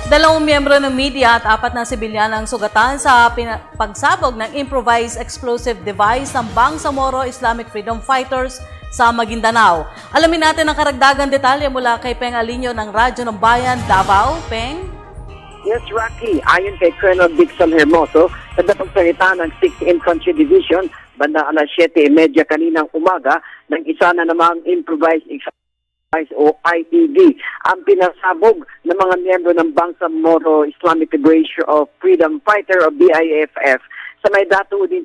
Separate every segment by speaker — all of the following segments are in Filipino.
Speaker 1: Dalawang miyembro ng media at 4 na sibilyan ang sugatan sa pagsabog ng improvised explosive device ng Bangsamoro Islamic Freedom Fighters sa Maguindanao. Alamin natin ang karagdagang detalye mula kay Peng Alinio ng Radyo ng Bayan, Davao. Peng?
Speaker 2: Yes, Rocky. Ayon kay Colonel Dixon Hermoso, nagpagsalita ng 6th Infantry Division, banda alas 7:30 kaninang umaga, ng isa na namang improvised o IED ang pinasabog ng mga miyembro ng Bangsamoro Islamic Liberation of Freedom Fighter o BIFF sa may datu din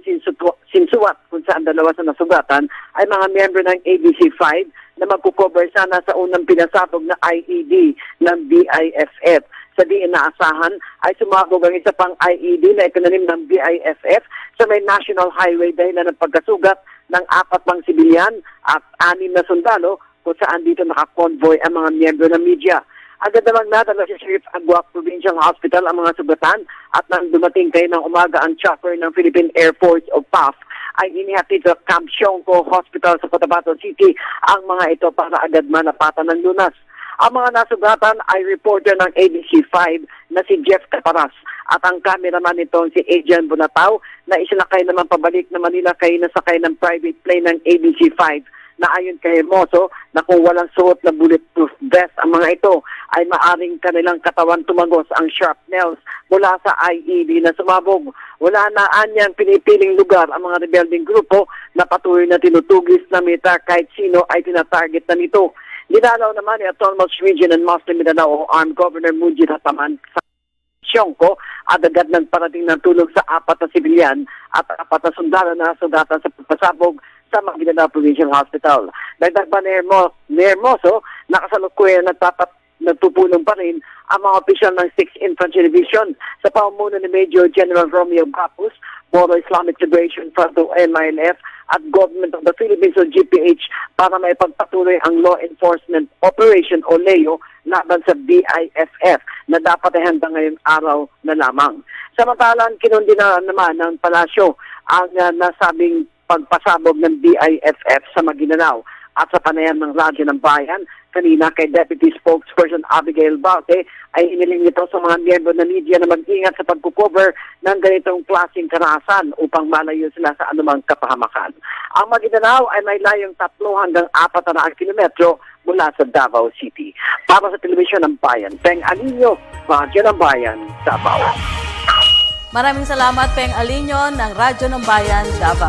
Speaker 2: Sinsuat, kung saan dalawa sa nasugatan ay mga miyembro ng ABC-5 na magkukover sana sa unang pinasabog na IED ng BIFF. Sa di inaasahan ay sumabog ang isa pang IED na ikinanim ng BIFF sa may National Highway dahil na ng pagkasugat ng 4 pang sibilyan at 6 na sundalo kung saan dito nakakonvoy ang mga miyembro ng media. Agad namang nadala sa Sheriff Aguac Provincial Hospital ang mga sugatan at nang dumating kayo ng umaga ang chopper ng Philippine Air Force o PAF ay inihatid sa Camp Siongco Hospital sa Cotabato City ang mga ito para agad manapatan ng lunas. Ang mga nasugatan ay reporter ng ABC-5 na si Jeff Caparas at ang cameraman nitong si Adrian Bonatao na isinakay naman pabalik na Manila kay nasakay ng private plane ng ABC-5 na ayon kay Hermoso na kung walang suot na bulletproof vest ang mga ito ay maaring kanilang katawan tumagos ang shrapnels mula sa IED na sumabog. Wala na anyang pinipiling lugar ang mga rebelding grupo na patuloy na tinutugis na mita kahit sino ay tinatarget na nito. Dinalaw naman ni Autonomous Region and Muslim Mindanao o Armed Governor Mujib Hataman sa Siongco at agad nagparating ng tulong sa 4 na sibilyan at 4 na sundalo na sugatan sa pagpasabog sa Maguindanao Provincial Hospital. Dagdag pa ni Hermoso, nakasalukuyan nagpupulong pa rin ang mga opisyal ng 6th Infantry Division sa pamumuno ni Major General Romeo Bapus, Moro Islamic Liberation Front o MILF at Government of the Philippines o GPH para maipagpatuloy ang law enforcement operation o LEO laban sa BIFF na dapat ay hanggang ngayong araw na lamang. Samantalang kinundi na naman ng palasyo ang nasabing pagpasabog ng BIFF sa Maguindanao at sa panayam ng Radyo ng Bayan, kanina kay Deputy Spokesperson Abigail Baute ay iniling nito sa mga miyembro ng media na mag-ingat sa pagkukover ng ganitong klaseng karahasan upang malayo sila sa anumang kapahamakan. Ang Maguindanao ay may layong 3 hanggang 4 na kilometro mula sa Davao City. Para sa Telebisyon ng Bayan, Peng Alinio, Radyo ng Bayan, Davao.
Speaker 1: Maraming salamat, Peng Alinio ng Radyo ng Bayan, Davao.